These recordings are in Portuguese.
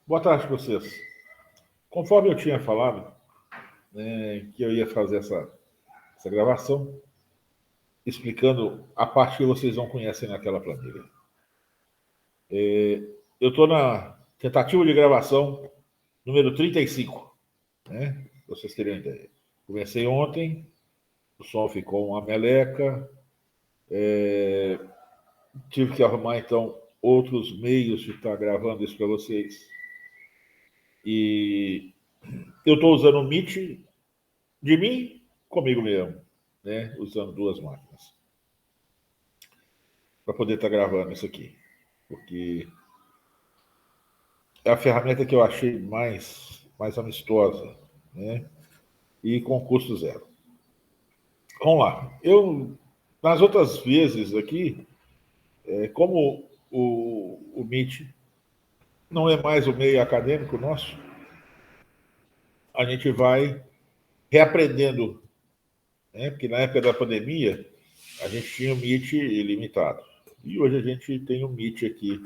Boa tarde para vocês. Conforme eu tinha falado, né, que eu ia fazer essa gravação, explicando a parte que vocês não conhecem naquela planilha. Eu estou na tentativa de gravação número 35, né? Para vocês terem uma ideia. Comecei ontem, o som ficou uma meleca, tive que arrumar, então, outros meios de estar gravando isso para vocês. E eu estou usando o Meet de mim comigo mesmo, né? Usando duas máquinas para poder estar gravando isso aqui. Porque é a ferramenta que eu achei mais amistosa, né? E com custo zero. Vamos lá. Nas outras vezes aqui, como o Meet não é mais o meio acadêmico nosso, a gente vai reaprendendo, né? Porque na época da pandemia, a gente tinha o Meet ilimitado. E hoje a gente tem o Meet aqui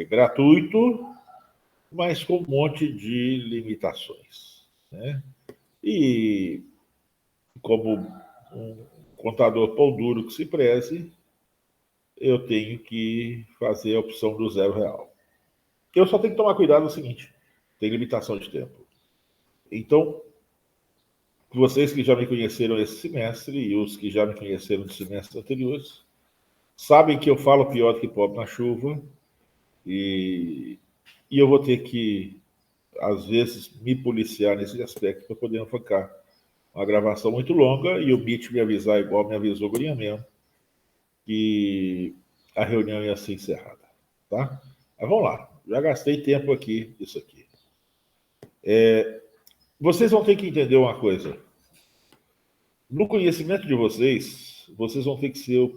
gratuito, mas com um monte de limitações, né? E como um contador pão duro que se preze, eu tenho que fazer a opção do R$0. Eu só tenho que tomar cuidado no seguinte: tem limitação de tempo. Então, vocês que já me conheceram esse semestre e os que já me conheceram de semestres anteriores, sabem que eu falo pior do que pobre na chuva e eu vou ter que, às vezes, me policiar nesse aspecto para poder não ficar uma gravação muito longa e o Meet me avisar, igual me avisou o Gurinha mesmo, que a reunião ia ser encerrada. Tá? Mas vamos lá, já gastei tempo aqui, isso aqui. Vocês vão ter que entender uma coisa. No conhecimento de vocês, vocês vão ter que ser os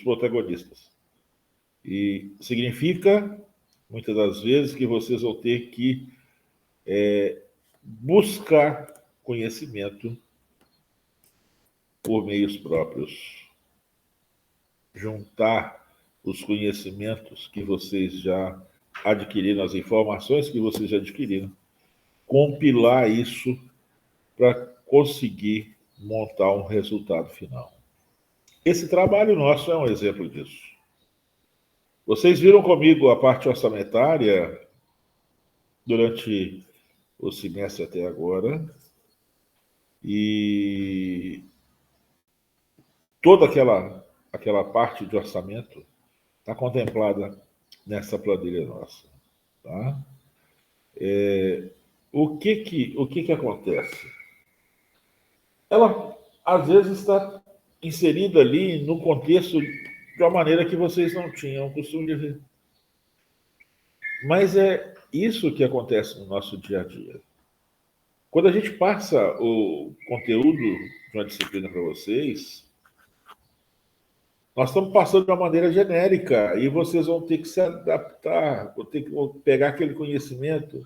protagonistas. E significa, muitas das vezes, que vocês vão ter que buscar conhecimento por meios próprios, juntar os conhecimentos que vocês já adquiriram, as informações que vocês já adquiriram, compilar isso para conseguir montar um resultado final. Esse trabalho nosso é um exemplo disso. Vocês viram comigo a parte orçamentária durante o semestre até agora e toda aquela parte de orçamento está contemplada nessa planilha nossa. Tá? O que acontece? Ela, às vezes, está inserida ali no contexto de uma maneira que vocês não tinham costume de ver. Mas é isso que acontece no nosso dia a dia. Quando a gente passa o conteúdo de uma disciplina para vocês, nós estamos passando de uma maneira genérica e vocês vão ter que se adaptar, vão ter que pegar aquele conhecimento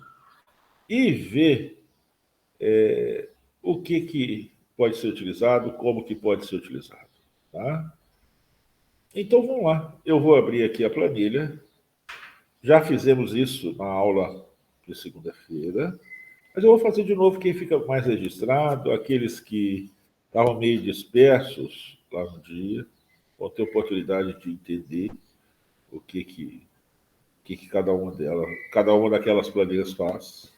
e ver o que pode ser utilizado, como que pode ser utilizado. Tá? Então vamos lá, eu vou abrir aqui a planilha. Já fizemos isso na aula de segunda-feira, mas eu vou fazer de novo quem fica mais registrado, aqueles que estavam meio dispersos lá no dia, vão ter oportunidade de entender o que cada uma daquelas planilhas faz.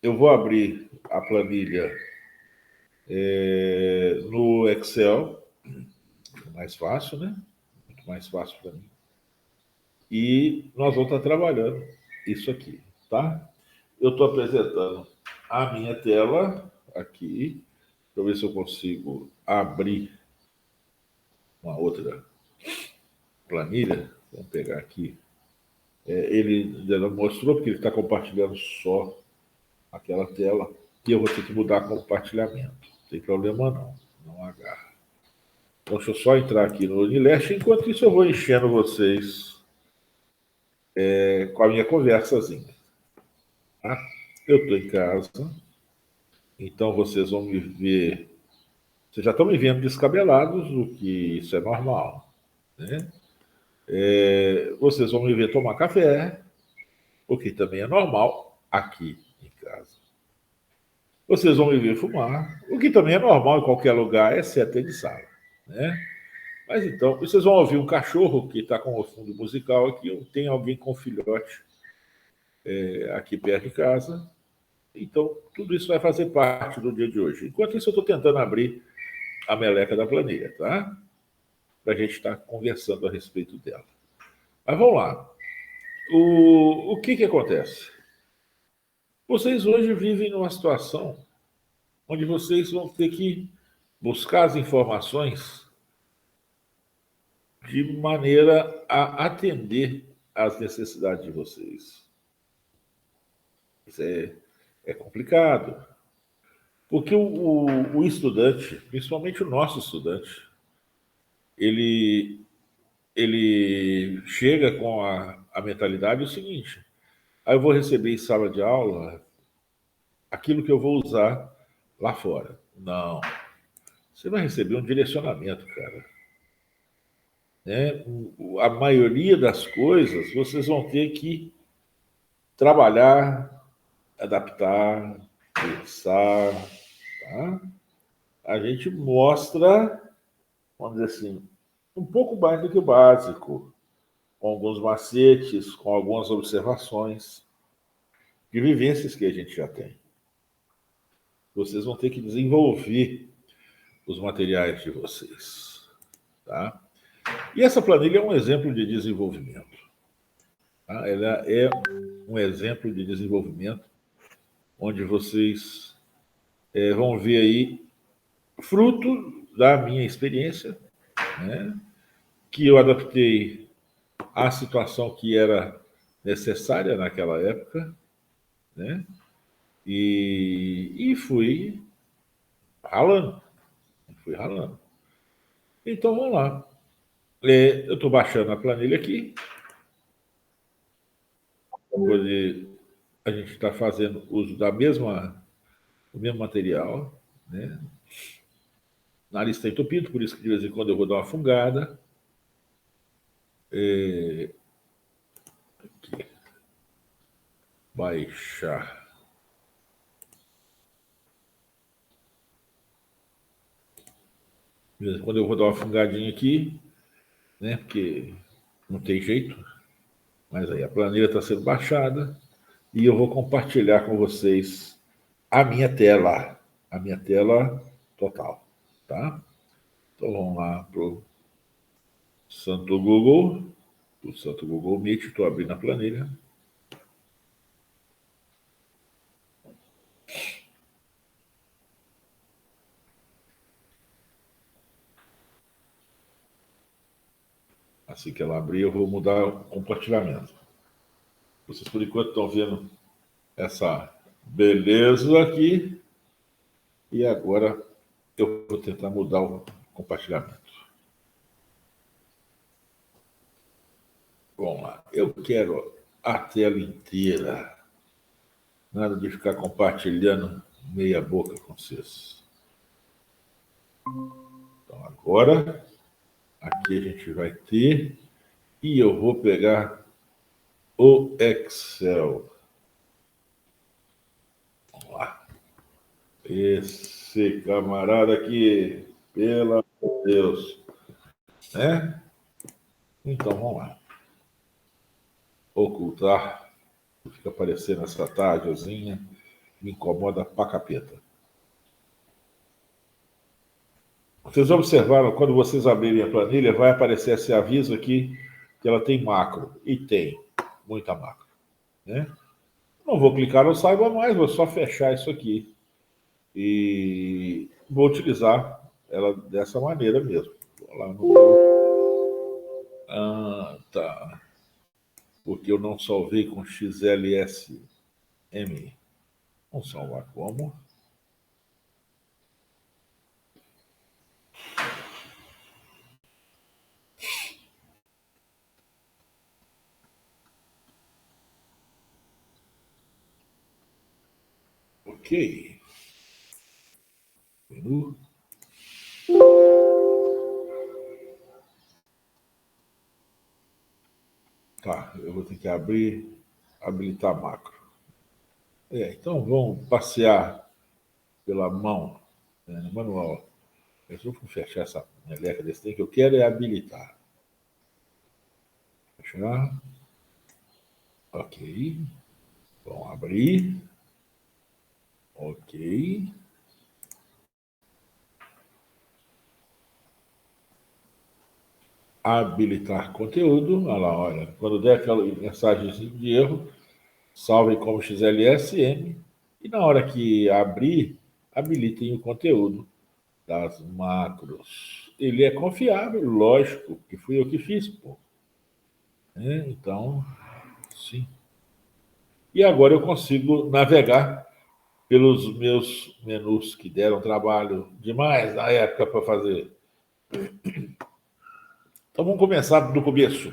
Eu vou abrir a planilha no Excel, mais fácil, né? Muito mais fácil para mim. E nós vamos estar trabalhando isso aqui, tá? Eu estou apresentando a minha tela aqui. Deixa eu ver se eu consigo abrir uma outra planilha. Vamos pegar aqui. Ele ainda não mostrou, porque ele está compartilhando só aquela tela. E eu vou ter que mudar compartilhamento. Não tem problema não. Não agarra. Então, deixa eu só entrar aqui no Unilast. Enquanto isso, eu vou enchendo vocês com a minha conversazinha. Tá? Eu estou em casa. Então, vocês vão me ver. Vocês já estão me vendo descabelados, o que isso é normal. Né? Vocês vão me ver tomar café. o que também é normal aqui em casa. Vocês vão me ver fumar, o que também é normal em qualquer lugar, exceto em sala, né? Mas então, vocês vão ouvir um cachorro que está com o fundo musical aqui, tem alguém com filhote aqui perto de casa. Então, tudo isso vai fazer parte do dia de hoje. Enquanto isso, eu estou tentando abrir a meleca da planilha, tá? Para a gente estar conversando a respeito dela. Mas vamos lá. O que acontece? Vocês hoje vivem numa situação onde vocês vão ter que buscar as informações de maneira a atender às necessidades de vocês. Isso é complicado, porque o estudante, principalmente o nosso estudante, ele, ele chega com a mentalidade o seguinte: aí eu vou receber em sala de aula aquilo que eu vou usar lá fora. Não. Você vai receber um direcionamento, cara. Né? A maioria das coisas vocês vão ter que trabalhar, adaptar, pensar. Tá? A gente mostra, vamos dizer assim, um pouco mais do que o básico, com alguns macetes, com algumas observações de vivências que a gente já tem. Vocês vão ter que desenvolver os materiais de vocês. Tá? E essa planilha é um exemplo de desenvolvimento. Tá? Ela é um exemplo de desenvolvimento onde vocês vão ver aí fruto da minha experiência, né, que eu adaptei à situação que era necessária naquela época, né, e fui ralando, fui ralando. Então vamos lá. Eu estou baixando a planilha aqui, onde a gente está fazendo uso do mesmo material, né? Nariz está entupido, por isso que de vez em quando eu vou dar uma fungada. Aqui. Baixar. De vez em quando eu vou dar uma fungadinha aqui, né? Porque não tem jeito. Mas aí a planilha está sendo baixada e eu vou compartilhar com vocês a minha tela total, tá? Então vamos lá para o Santo Google, o Santo Google Meet, estou abrindo a planilha. Assim que ela abrir, eu vou mudar o compartilhamento. Vocês, por enquanto, estão vendo essa beleza aqui. E agora eu vou tentar mudar o compartilhamento. Vamos lá. Eu quero a tela inteira. Nada de ficar compartilhando meia boca com vocês. Então agora, aqui a gente vai ter. E eu vou pegar o Excel. Vamos lá. Esse camarada aqui, pelo amor de Deus. Né? Então vamos lá. Ocultar. Fica aparecendo essa tardezinha. Me incomoda pra capeta. Vocês observaram, quando vocês abrirem a planilha, vai aparecer esse aviso aqui que ela tem macro. E tem muita macro. Né? Não vou clicar no Saiba Mais, vou só fechar isso aqui. E vou utilizar ela dessa maneira mesmo. Vou lá no meu... tá. Porque eu não salvei com XLSM. Vamos salvar como? Ok. Menu. Tá, eu vou ter que abrir habilitar macro. Então vamos passear pela mão, né, no manual. Eu vou fechar essa meleca desse trem que eu quero é habilitar. Fechar. Ok. Vamos abrir. Ok. Habilitar conteúdo. Olha lá, olha. Quando der aquela mensagem de erro, salve como XLSM. E na hora que abrir, habilitem o conteúdo das macros. Ele é confiável, lógico, que fui eu que fiz, pô. Então, sim. E agora eu consigo navegar pelos meus menus que deram trabalho demais na época para fazer. Então vamos começar do começo,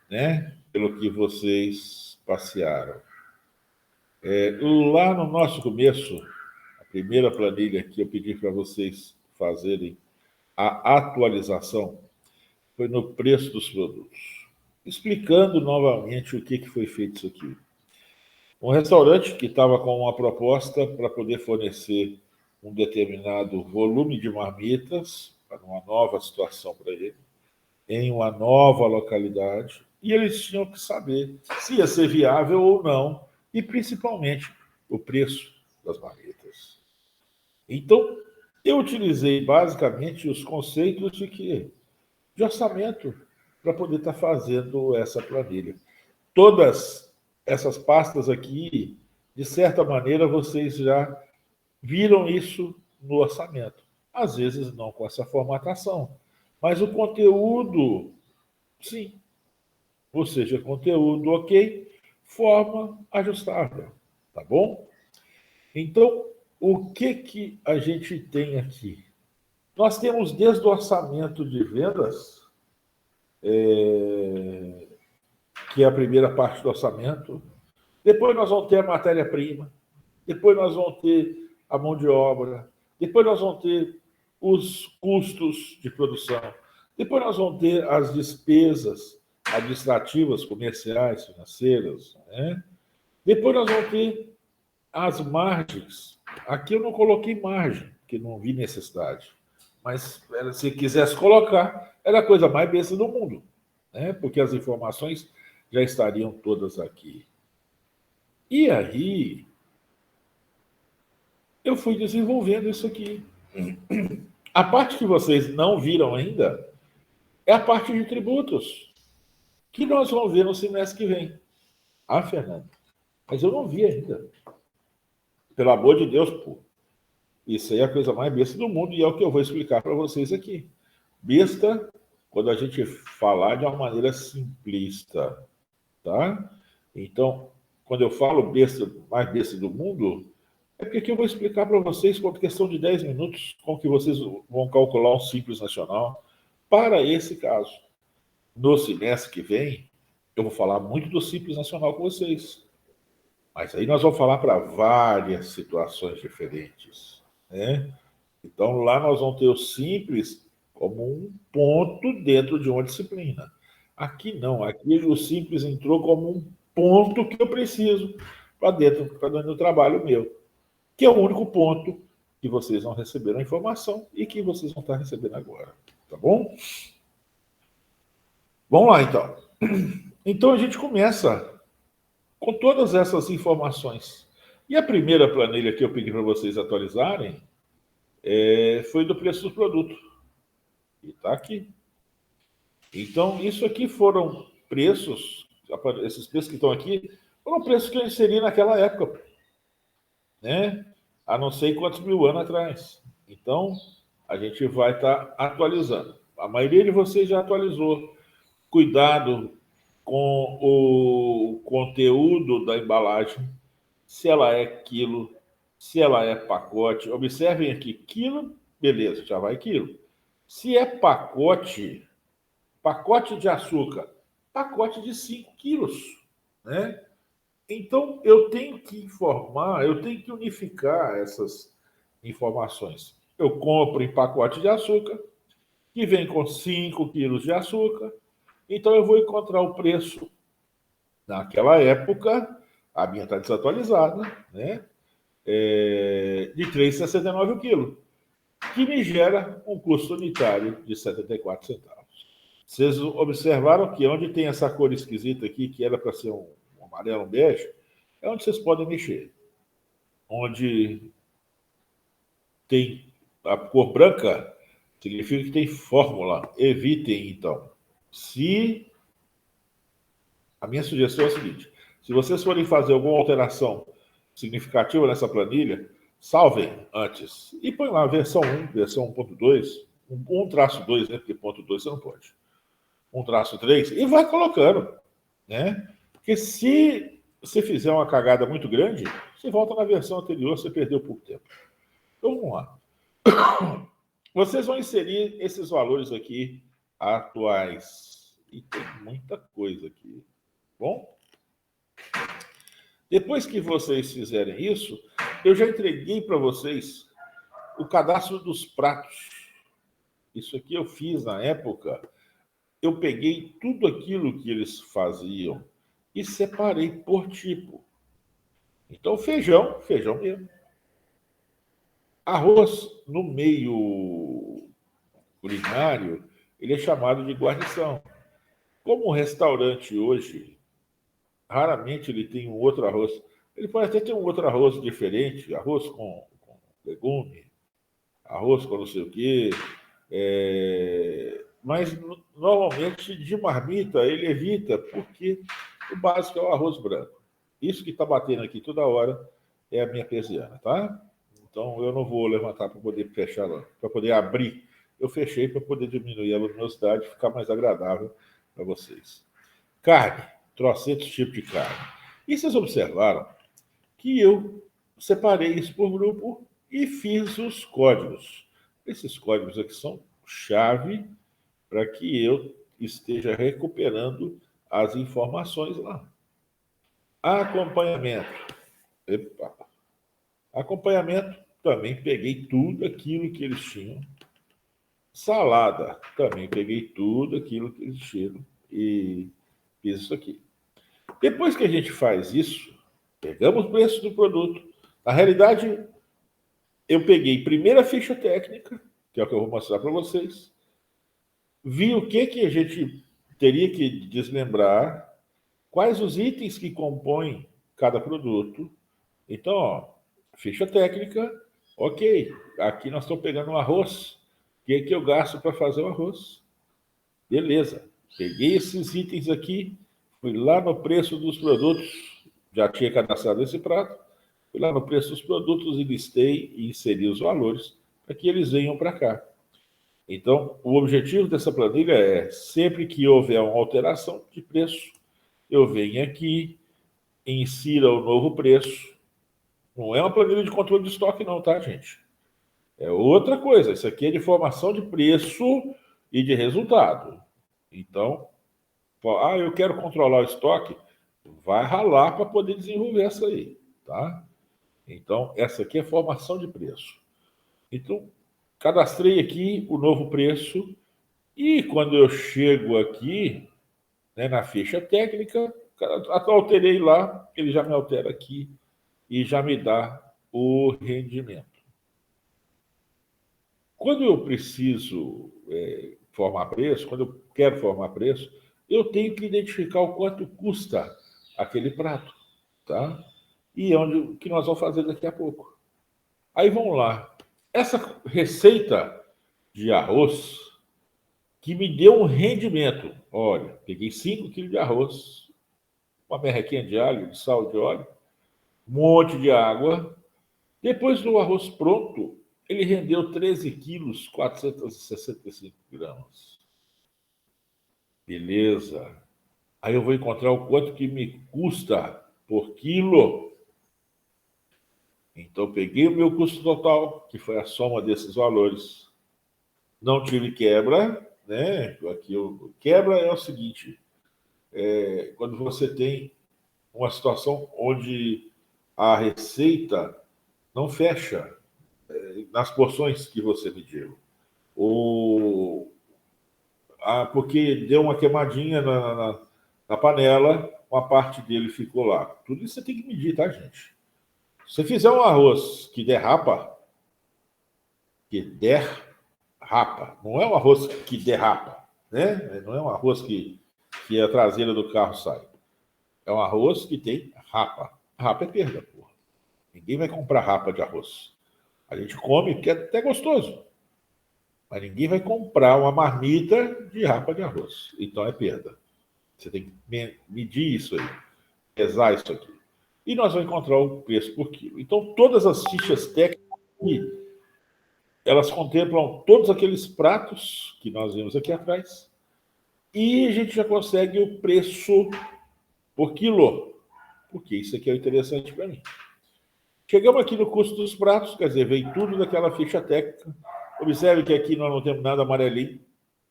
né? Pelo que vocês passearam. Lá no nosso começo, a primeira planilha que eu pedi para vocês fazerem a atualização foi no preço dos produtos. Explicando novamente o que foi feito isso aqui. Um restaurante que estava com uma proposta para poder fornecer um determinado volume de marmitas para uma nova situação para ele, em uma nova localidade, e eles tinham que saber se ia ser viável ou não, e principalmente o preço das marmitas. Então, eu utilizei basicamente os conceitos de orçamento para poder estar fazendo essa planilha. Todas essas pastas aqui, de certa maneira, vocês já viram isso no orçamento. Às vezes não com essa formatação, mas o conteúdo, sim. Ou seja, conteúdo ok, forma ajustável, tá bom? Então, o que a gente tem aqui? Nós temos desde o orçamento de vendas, que é a primeira parte do orçamento. Depois nós vamos ter a matéria-prima. Depois nós vamos ter a mão de obra. Depois nós vamos ter os custos de produção. Depois nós vamos ter as despesas administrativas, comerciais, financeiras, né? Depois nós vamos ter as margens. Aqui eu não coloquei margem, porque não vi necessidade. Mas se quisesse colocar, era a coisa mais besta do mundo, né? Porque as informações já estariam todas aqui. E aí, eu fui desenvolvendo isso aqui. A parte que vocês não viram ainda é a parte de tributos, que nós vamos ver no semestre que vem. Ah, Fernando, mas eu não vi ainda. Pelo amor de Deus, pô. Isso aí é a coisa mais besta do mundo e é o que eu vou explicar para vocês aqui. Besta, quando a gente falar de uma maneira simplista, tá? Então, quando eu falo besta, mais besta do mundo, é porque aqui eu vou explicar para vocês, por questão de 10 minutos, como que vocês vão calcular um Simples Nacional para esse caso. No semestre que vem, eu vou falar muito do Simples Nacional com vocês. Mas aí nós vamos falar para várias situações diferentes, né? Então, lá nós vamos ter o Simples como um ponto dentro de uma disciplina. Aqui não, aqui o Simples entrou como um ponto que eu preciso para dentro do trabalho meu, que é o único ponto que vocês não receberam a informação e que vocês vão estar recebendo agora. Tá bom? Vamos lá, então. Então, a gente começa com todas essas informações. E a primeira planilha que eu pedi para vocês atualizarem foi do preço do produto. E está aqui. Então, isso aqui foram preços, esses preços que estão aqui, foram preços que eu inseri naquela época, né? Há não sei quantos mil anos atrás. Então, a gente vai estar atualizando. A maioria de vocês já atualizou. Cuidado com o conteúdo da embalagem, se ela é quilo, se ela é pacote. Observem aqui, quilo, beleza, já vai quilo. Se é pacote, pacote de açúcar, pacote de 5 quilos, né? Então, eu tenho que informar, eu tenho que unificar essas informações. Eu compro em pacote de açúcar, que vem com 5 quilos de açúcar, então eu vou encontrar o preço Naquela época, a minha está desatualizada, né? De R$ 3,69 o quilo, que me gera um custo unitário de 74 centavos. Vocês observaram que onde tem essa cor esquisita aqui, que era para ser um amarelo, um bege, é onde vocês podem mexer. Onde tem a cor branca, significa que tem fórmula. Evitem, então. Se a minha sugestão é a seguinte: se vocês forem fazer alguma alteração significativa nessa planilha, salvem antes e põe lá a versão 1, versão 1.2, 1-2, né? Porque ponto 2 você não pode. 1-3 e vai colocando, né? Porque se você fizer uma cagada muito grande, você volta na versão anterior, você perdeu pouco tempo. Então vamos lá. Vocês vão inserir esses valores aqui atuais. E tem muita coisa aqui. Bom? Depois que vocês fizerem isso, eu já entreguei para vocês o cadastro dos pratos. Isso aqui eu fiz na época. Eu peguei tudo aquilo que eles faziam e separei por tipo. Então, feijão, feijão mesmo. Arroz, no meio culinário, ele é chamado de guarnição. Como o restaurante hoje, raramente ele tem um outro arroz. Ele pode até ter um outro arroz diferente, arroz com legume, arroz com não sei o quê. Mas, normalmente, de marmita, ele evita, porque o básico é o arroz branco. Isso que está batendo aqui toda hora é a minha persiana, tá? Então, eu não vou levantar para poder fechar, para poder abrir. Eu fechei para poder diminuir a luminosidade e ficar mais agradável para vocês. Carne, trocentos tipos de carne. E vocês observaram que eu separei isso por grupo e fiz os códigos. Esses códigos aqui são chave para que eu esteja recuperando as informações lá. Acompanhamento. Epa. Acompanhamento, também peguei tudo aquilo que eles tinham. Salada, também peguei tudo aquilo que eles tinham e fiz isso aqui. Depois que a gente faz isso, pegamos o preço do produto. Na realidade, eu peguei primeiro a ficha técnica, que é o que eu vou mostrar para vocês, vi o que a gente teria que desmembrar, quais os itens que compõem cada produto. Então, ó, ficha técnica, ok. Aqui nós estamos pegando um arroz. O que eu gasto para fazer o arroz? Beleza. Peguei esses itens aqui, fui lá no preço dos produtos, já tinha cadastrado esse prato, fui lá no preço dos produtos e listei e inseri os valores para que eles venham para cá. Então, o objetivo dessa planilha é, sempre que houver uma alteração de preço, eu venho aqui, insira o novo preço. Não é uma planilha de controle de estoque não, tá, gente? É outra coisa. Isso aqui é de formação de preço e de resultado. Então, eu quero controlar o estoque, vai ralar para poder desenvolver essa aí, tá? Então, essa aqui é formação de preço. Então, cadastrei aqui o novo preço e quando eu chego aqui, né, na ficha técnica, alterei lá, ele já me altera aqui e já me dá o rendimento. Quando eu preciso formar preço, quando eu quero formar preço, eu tenho que identificar o quanto custa aquele prato, tá? E o que nós vamos fazer daqui a pouco. Aí vamos lá. Essa receita de arroz que me deu um rendimento. Olha, peguei 5 quilos de arroz, uma merrequinha de alho, de sal, de óleo, um monte de água. Depois do arroz pronto, ele rendeu 13 quilos, 465 gramas. Beleza. Aí eu vou encontrar o quanto que me custa por quilo. Então, peguei o meu custo total, que foi a soma desses valores. Não tive quebra, né? Aqui quebra é o seguinte: quando você tem uma situação onde a receita não fecha nas porções que você mediu. Porque deu uma queimadinha na panela uma parte dele ficou lá. Tudo isso você tem que medir, tá, gente? Se você fizer um arroz que derrapa, não é um arroz que derrapa, né? Não é um arroz que a traseira do carro sai. É um arroz que tem rapa. Rapa é perda, porra. Ninguém vai comprar rapa de arroz. A gente come porque é até gostoso. Mas ninguém vai comprar uma marmita de rapa de arroz. Então é perda. Você tem que medir isso aí, pesar isso aqui. E nós vamos encontrar o preço por quilo. Então, todas as fichas técnicas aqui, elas contemplam todos aqueles pratos que nós vimos aqui atrás. E a gente já consegue o preço por quilo. Porque isso aqui é interessante para mim. Chegamos aqui no custo dos pratos, quer dizer, vem tudo daquela ficha técnica. Observe que aqui nós não temos nada amarelinho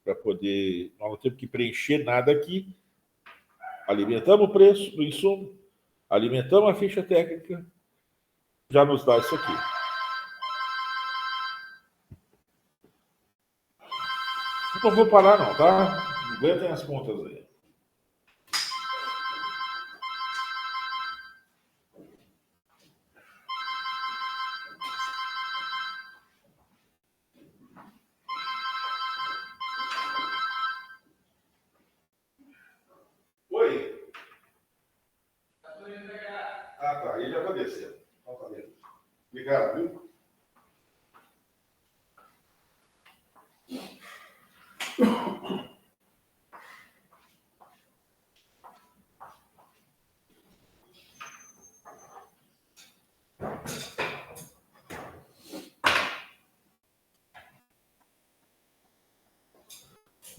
para poder, nós não temos que preencher nada aqui. Alimentamos o preço do insumo, alimentamos a ficha técnica, já nos dá isso aqui. Não vou parar não, tá? Aguentem as contas aí. Oi? Ah, tá. Ele já vai descer. Então tá bem. Obrigado, viu?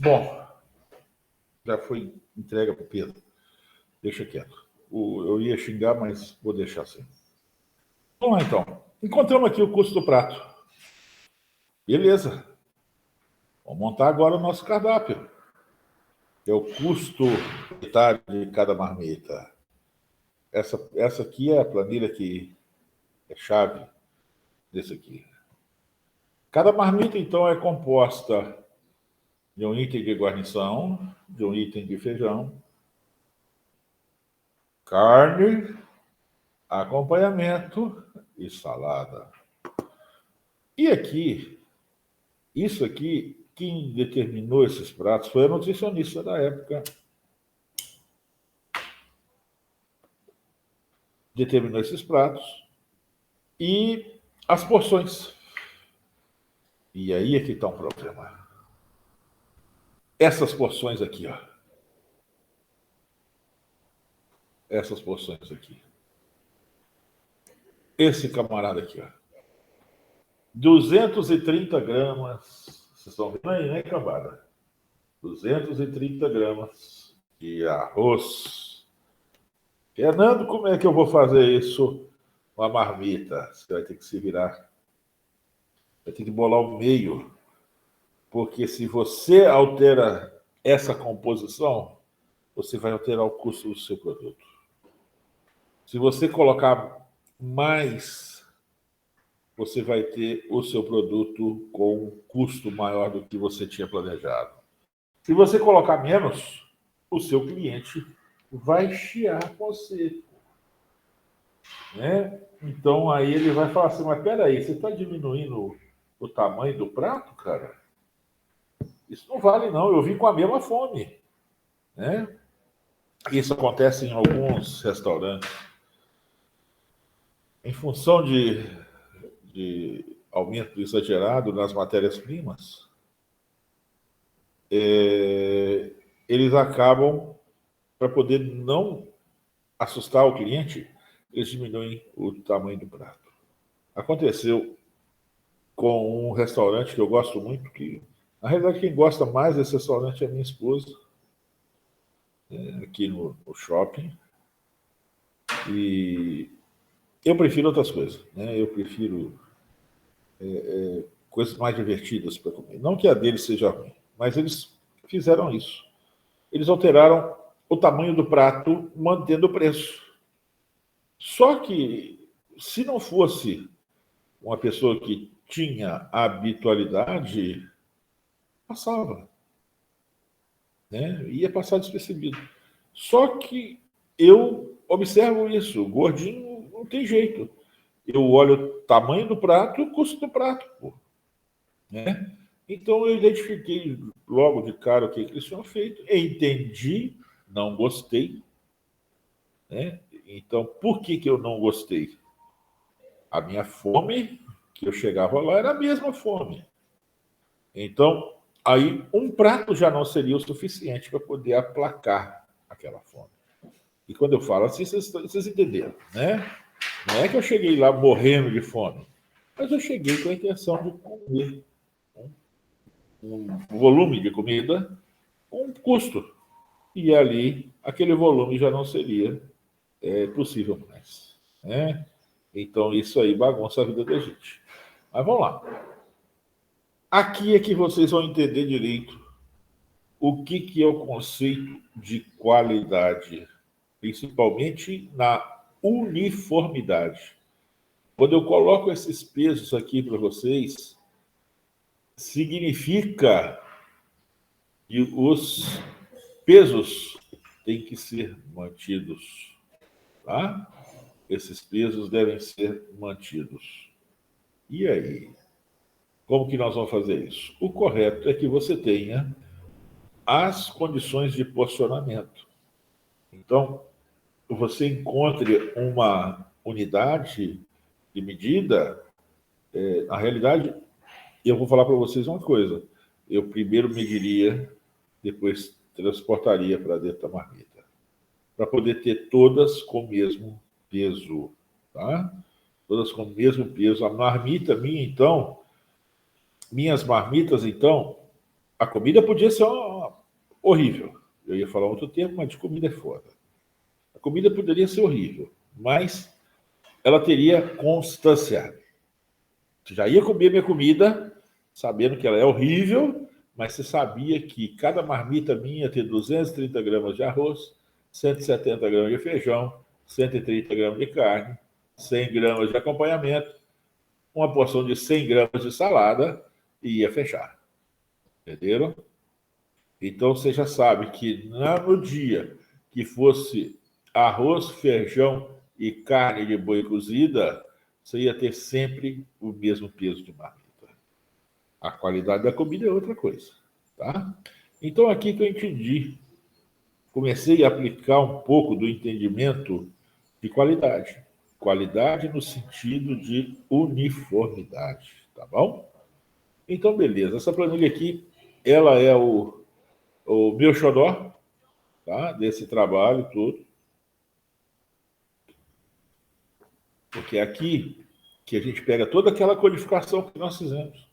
Bom, já foi entrega para o Pedro. Deixa quieto. Eu ia xingar, mas vou deixar assim. Vamos lá, então. Encontramos aqui o custo do prato. Beleza. Vamos montar agora o nosso cardápio. É o custo unitário de cada marmita. Essa aqui é a planilha que é chave desse aqui. Cada marmita, então, é composta de um item de guarnição, de um item de feijão, carne, acompanhamento e salada. E aqui, isso aqui, quem determinou esses pratos foi a nutricionista da época. Determinou esses pratos e as porções. E aí é que está um problema. Essas porções aqui, ó. Essas porções aqui. Esse camarada aqui, ó. 230 gramas. Vocês estão vendo aí, né, cambada? 230 gramas de arroz. Fernando, como é que eu vou fazer isso com a marmita? Você vai ter que se virar. Vai ter que bolar o meio. Porque se você altera essa composição, você vai alterar o custo do seu produto. Se você colocar mais, você vai ter o seu produto com um custo maior do que você tinha planejado. Se você colocar menos, o seu cliente vai chiar você. Né? Então, aí ele vai falar assim, mas peraí, você está diminuindo o tamanho do prato, cara? Isso não vale, não. Eu vim com a mesma fome. Né? Isso acontece em alguns restaurantes. Em função de aumento exagerado nas matérias-primas, eles acabam, para poder não assustar o cliente, eles diminuem o tamanho do prato. Aconteceu com um restaurante que eu gosto muito, que na realidade quem gosta mais desse restaurante é a minha esposa, aqui no shopping, e eu prefiro outras coisas, né? Eu prefiro coisas mais divertidas para comer. Não que a deles seja ruim, mas eles fizeram isso. Eles alteraram o tamanho do prato, mantendo o preço. Só que, se não fosse uma pessoa que tinha habitualidade, passava. Né? Ia passar despercebido. Só que eu observo isso. Gordinho não tem jeito. Eu olho o tamanho do prato e o custo do prato, pô, né? Então eu identifiquei logo de cara o que eles tinham feito, entendi, não gostei, né? Então, por que eu não gostei? A minha fome, que eu chegava lá, era a mesma fome. Então, aí um prato já não seria o suficiente para poder aplacar aquela fome. E quando eu falo assim, vocês entenderam, né? Não é que eu cheguei lá morrendo de fome, mas eu cheguei com a intenção de comer um volume de comida com um custo. E ali, aquele volume já não seria possível mais, né? Então, isso aí bagunça a vida da gente. Mas vamos lá. Aqui é que vocês vão entender direito o que é o conceito de qualidade, principalmente na uniformidade. Quando eu coloco esses pesos aqui para vocês, significa que os pesos têm que ser mantidos, tá? Esses pesos devem ser mantidos. E aí? Como que nós vamos fazer isso? O correto é que você tenha as condições de porcionamento. Então, você encontre uma unidade de medida. Na realidade, eu vou falar para vocês uma coisa. Eu primeiro mediria, depois transportaria para dentro da marmita, para poder ter todas com o mesmo peso, tá? Todas com o mesmo peso. A marmita minha, então, minhas marmitas, então, a comida podia ser horrível. Eu ia falar outro termo, mas de comida é foda. A comida poderia ser horrível, mas ela teria constância. Você já ia comer minha comida, sabendo que ela é horrível, mas você sabia que cada marmita minha ia ter 230 gramas de arroz, 170 gramas de feijão, 130 gramas de carne, 100 gramas de acompanhamento, uma porção de 100 gramas de salada e ia fechar. Entenderam? Então você já sabe que no dia que fosse arroz, feijão e carne de boi cozida, você ia ter sempre o mesmo peso de marmita. A qualidade da comida é outra coisa, tá? Então aqui que eu entendi, comecei a aplicar um pouco do entendimento de qualidade. Qualidade no sentido de uniformidade, tá bom? Então, beleza. Essa planilha aqui, ela é o meu xodó, tá? Desse trabalho todo. Porque é aqui que a gente pega toda aquela codificação que nós fizemos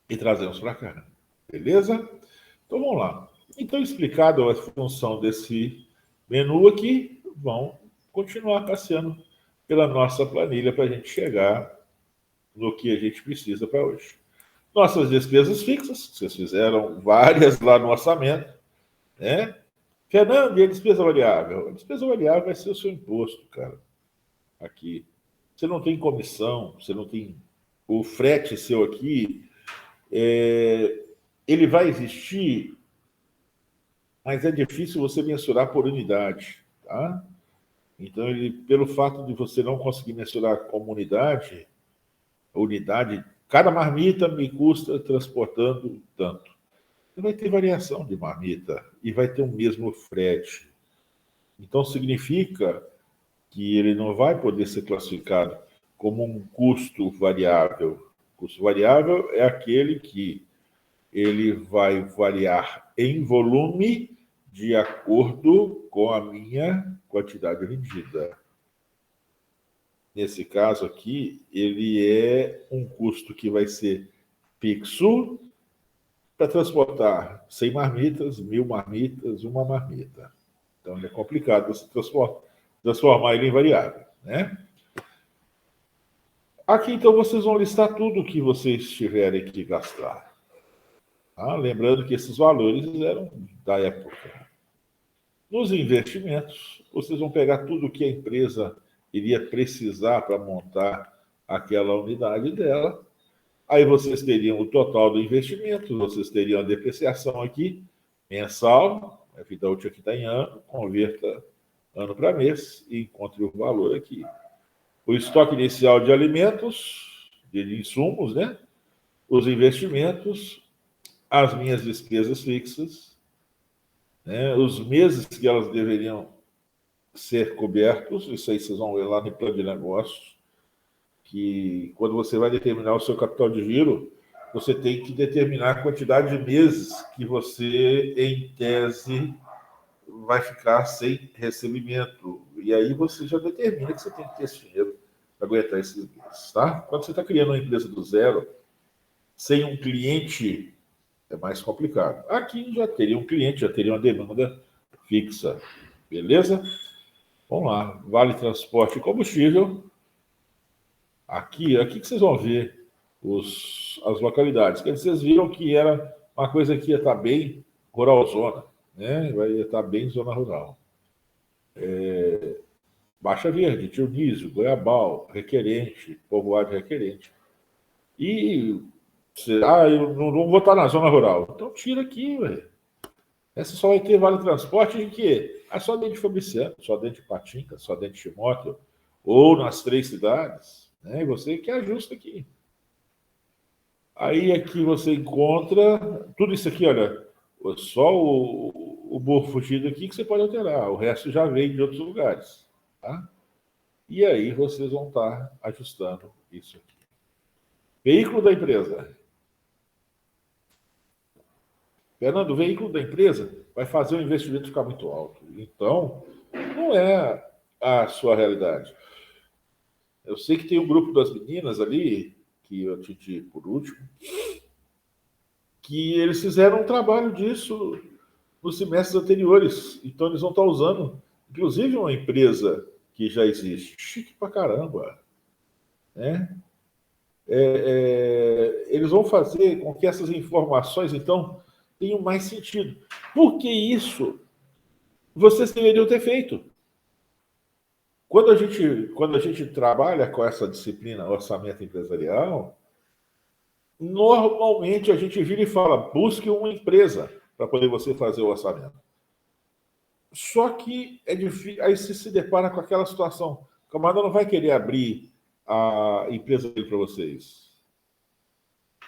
e trazemos para cá. Beleza? Então vamos lá. Então, explicado a função desse menu aqui, vamos continuar passeando pela nossa planilha para a gente chegar no que a gente precisa para hoje. Nossas despesas fixas, vocês fizeram várias lá no orçamento, né? Fernando, e a despesa variável? A despesa variável vai ser o seu imposto, cara. Aqui. Você não tem comissão, você não tem. O frete seu aqui, ele vai existir, mas é difícil você mensurar por unidade, tá? Então, pelo fato de você não conseguir mensurar como unidade, cada marmita me custa transportando tanto. Você vai ter variação de marmita e vai ter o mesmo frete. Então, significa que ele não vai poder ser classificado como um custo variável. Custo variável é aquele que ele vai variar em volume de acordo com a minha quantidade vendida. Nesse caso aqui, ele é um custo que vai ser fixo para transportar 100 marmitas, 1.000 marmitas, uma marmita. Então, é complicado você transformar ele em variável, né? Aqui, então, vocês vão listar tudo o que vocês tiverem que gastar. Tá? Lembrando que esses valores eram da época. Nos investimentos, vocês vão pegar tudo o que a empresa iria precisar para montar aquela unidade dela. Aí vocês teriam o total do investimento, vocês teriam a depreciação aqui, mensal, A vida útil aqui está em ano, converta ano para mês e encontre o valor aqui. O estoque inicial de alimentos, de insumos, né? Os investimentos, as minhas despesas fixas, né? Os meses que elas deveriam ser cobertos, isso aí vocês vão ver lá no plano de negócios, que quando você vai determinar o seu capital de giro, você tem que determinar a quantidade de meses que você, em tese, vai ficar sem recebimento. E aí você já determina que você tem que ter esse dinheiro para aguentar esses meses, tá? Quando você está criando uma empresa do zero, sem um cliente, é mais complicado. Aqui já teria um cliente, já teria uma demanda fixa. Beleza? Vamos lá. Vale transporte e combustível. Aqui que vocês vão ver as localidades. Quer dizer, vocês viram que era uma coisa que ia estar bem rural zona, né? Vai estar bem zona rural. Baixa Verde, Dionísio, Goiabal, Requerente, Povoado Requerente. E eu não vou estar na zona rural. Então tira aqui, velho. Essa só vai ter vale transporte de quê? Só dentro de Fabriciano, só dentro de Patinga, só dentro de Timóteo, ou nas 3 cidades. Né? E você que ajusta aqui. Aí aqui você encontra tudo isso aqui, olha, só o burro fugido aqui que você pode alterar, o resto já vem de outros lugares. Tá? E aí vocês vão estar ajustando isso aqui. Veículo da empresa. Fernando, o veículo da empresa vai fazer o investimento ficar muito alto. Então, não é a sua realidade. Eu sei que tem um grupo das meninas ali, que eu atingi por último, que eles fizeram um trabalho disso nos semestres anteriores. Então, eles vão estar usando, inclusive, uma empresa que já existe. Chique pra caramba. Né? Eles vão fazer com que essas informações, então, tenham mais sentido. Porque isso vocês deveriam ter feito. Quando a gente trabalha com essa disciplina orçamento empresarial, normalmente a gente vira e fala, busque uma empresa para poder você fazer o orçamento. Só que é difícil, aí você se depara com aquela situação. O camarada não vai querer abrir a empresa dele para vocês.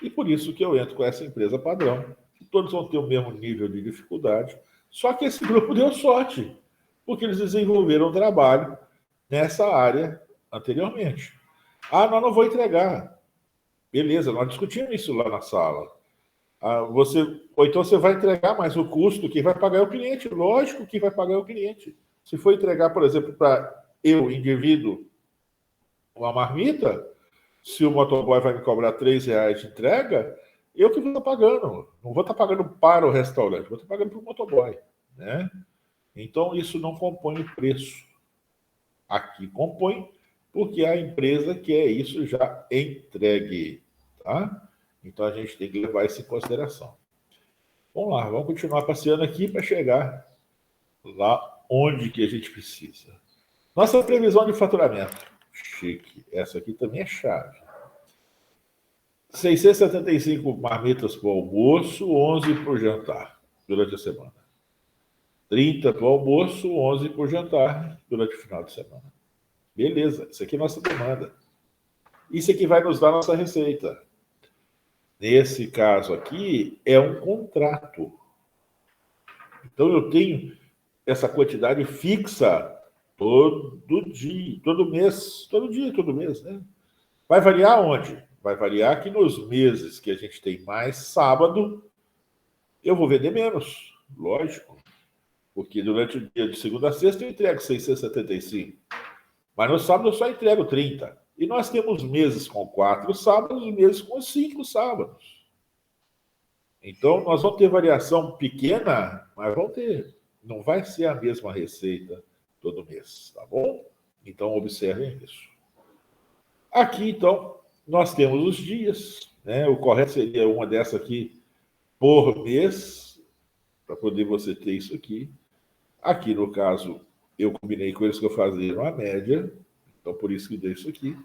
E por isso que eu entro com essa empresa padrão, que todos vão ter o mesmo nível de dificuldade, só que esse grupo deu sorte, porque eles desenvolveram um trabalho nessa área anteriormente. Nós não vou entregar. Beleza, nós discutimos isso lá na sala. Ou então você vai entregar, mas o custo quem vai pagar é o cliente. Lógico que vai pagar é o cliente. Se for entregar, por exemplo, para eu, indivíduo, uma marmita, se o motoboy vai me cobrar R$ 3 de entrega, eu que vou estar pagando. Não vou estar pagando para o restaurante, vou estar pagando para o motoboy. Né? Então, isso não compõe o preço. Aqui compõe, porque a empresa quer isso já entregue. Tá? Então, a gente tem que levar isso em consideração. Vamos lá, vamos continuar passeando aqui para chegar lá onde que a gente precisa. Nossa previsão de faturamento. Chique. Essa aqui também é chave. 675 marmitas para o almoço, 11 para o jantar durante a semana. 30 para o almoço, 11 para o jantar durante o final de semana. Beleza, isso aqui é nossa demanda. Isso aqui vai nos dar nossa receita. Nesse caso aqui, é um contrato. Então, eu tenho essa quantidade fixa todo dia, todo mês, todo dia, todo mês, né? Vai variar onde? Vai variar que nos meses que a gente tem mais sábado, eu vou vender menos, lógico. Porque durante o dia de segunda a sexta eu entrego 675. Mas no sábado eu só entrego 30. E nós temos meses com 4 sábados e meses com 5 sábados. Então, nós vamos ter variação pequena, mas vamos ter. Não vai ser a mesma receita todo mês, tá bom? Então, observem isso. Aqui, então, nós temos os dias, né? O correto seria uma dessa aqui por mês, para poder você ter isso aqui. Aqui, no caso, eu combinei com eles que eu fazia uma média, então por isso que deu isso aqui.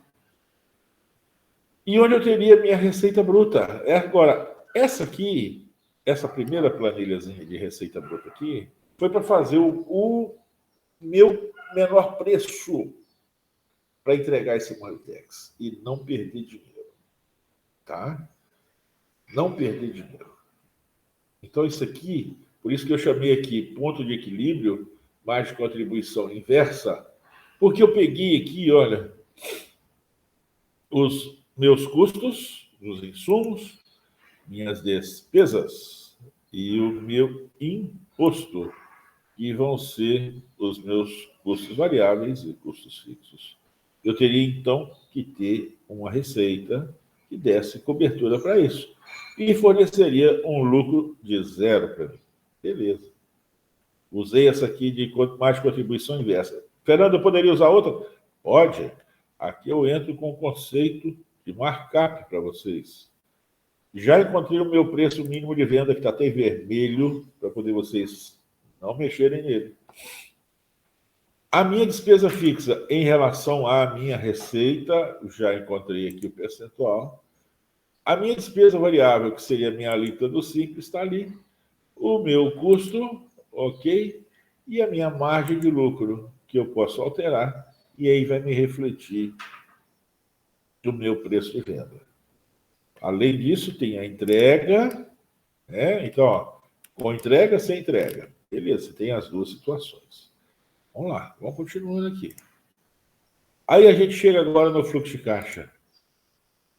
E onde eu teria minha receita bruta? Agora, essa aqui, essa primeira planilhazinha de receita bruta aqui, foi para fazer o meu menor preço para entregar esse Maritex e não perder dinheiro, tá? Não perder dinheiro. Então, isso aqui, por isso que eu chamei aqui ponto de equilíbrio, mais de contribuição inversa, porque eu peguei aqui, olha, os meus custos, os insumos, minhas despesas e o meu imposto, que vão ser os meus custos variáveis e custos fixos. Eu teria, então, que ter uma receita que desse cobertura para isso. E forneceria um lucro de zero para mim. Beleza. Usei essa aqui de mais contribuição inversa. Fernando, eu poderia usar outra? Pode. Aqui eu entro com o conceito de markup para vocês. Já encontrei o meu preço mínimo de venda, que está até em vermelho, para poder vocês não mexerem nele. A minha despesa fixa em relação à minha receita, já encontrei aqui o percentual. A minha despesa variável, que seria a minha alíquota do Simples, está ali. O meu custo, ok? E a minha margem de lucro, que eu posso alterar, e aí vai me refletir do meu preço de venda. Além disso, tem a entrega, né? Então, ó, com entrega, sem entrega. Beleza, tem as duas situações. Vamos lá, vamos continuando aqui. Aí a gente chega agora no fluxo de caixa.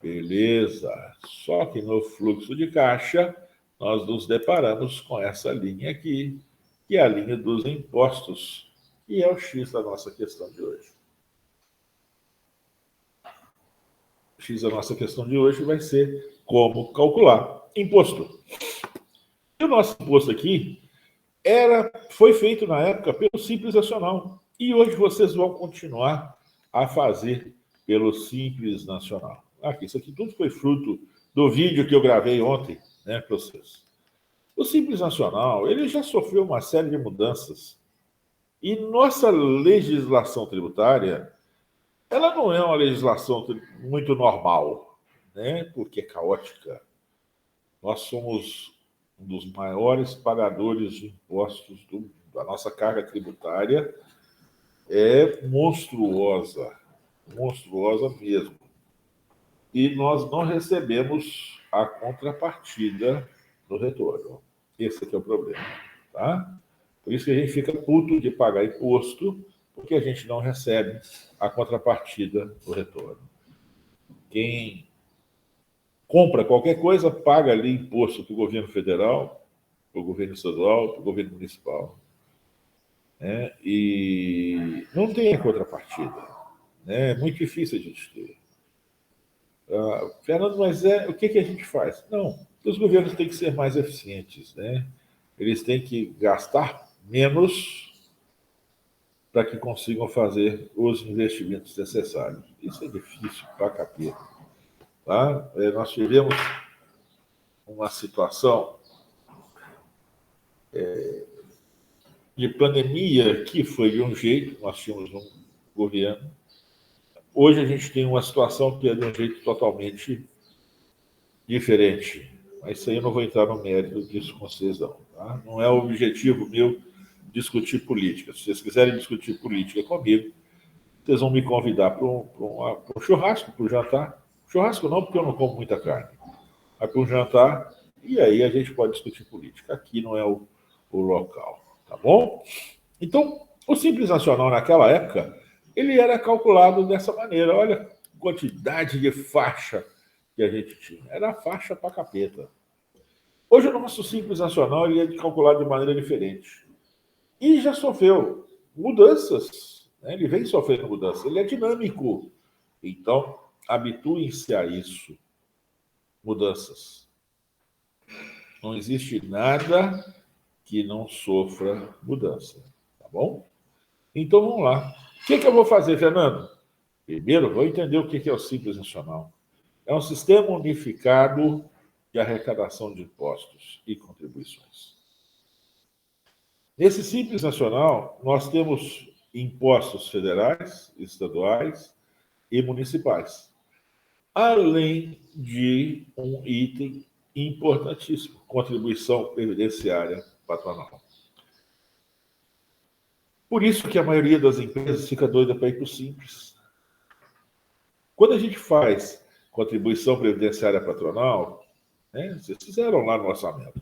Beleza, só que no fluxo de caixa, nós nos deparamos com essa linha aqui, que é a linha dos impostos, que é o X da nossa questão de hoje. O X da nossa questão de hoje vai ser como calcular imposto. E o nosso imposto aqui foi feito na época pelo Simples Nacional. E hoje vocês vão continuar a fazer pelo Simples Nacional. Aqui, isso aqui tudo foi fruto do vídeo que eu gravei ontem, né, para vocês. O Simples Nacional, ele já sofreu uma série de mudanças. E nossa legislação tributária, ela não é uma legislação muito normal, né, porque é caótica. Nós somos um dos maiores pagadores de impostos da nossa carga tributária, é monstruosa, monstruosa mesmo. E nós não recebemos a contrapartida do retorno. Esse aqui é o problema, tá? Por isso que a gente fica puto de pagar imposto, porque a gente não recebe a contrapartida do retorno. Quem compra qualquer coisa, paga ali imposto para o governo federal, para o governo estadual, para o governo municipal. Né? E não tem a contrapartida. Né? É muito difícil a gente ter. Fernando, mas o que a gente faz? Não, os governos têm que ser mais eficientes. Né? Eles têm que gastar menos para que consigam fazer os investimentos necessários. Isso é difícil para capeta. Tá? Nós tivemos uma situação de pandemia que foi de um jeito, nós tínhamos um governo. Hoje a gente tem uma situação que é de um jeito totalmente diferente. Mas isso aí eu não vou entrar no mérito disso com vocês, não. Tá? Não é o objetivo meu discutir política. Se vocês quiserem discutir política comigo, vocês vão me convidar para um churrasco, para um jantar. Churrasco não, porque eu não como muita carne. Mas para um jantar, e aí a gente pode discutir política. Aqui não é o local. Tá bom? Então, o Simples Nacional, naquela época, ele era calculado dessa maneira. Olha a quantidade de faixa que a gente tinha. Era faixa para capeta. Hoje, o nosso Simples Nacional ele é calculado de maneira diferente. E já sofreu mudanças. Né? Ele vem sofrendo mudanças. Ele é dinâmico. Então, habituem-se a isso. Mudanças. Não existe nada que não sofra mudança. Tá bom? Então, vamos lá. O que eu vou fazer, Fernando? Primeiro, vou entender o que é o Simples Nacional. É um sistema unificado de arrecadação de impostos e contribuições. Nesse Simples Nacional, nós temos impostos federais, estaduais e municipais, além de um item importantíssimo, contribuição previdenciária patronal. Por isso que a maioria das empresas fica doida para ir para o Simples. Quando a gente faz contribuição previdenciária patronal, né, vocês fizeram lá no orçamento,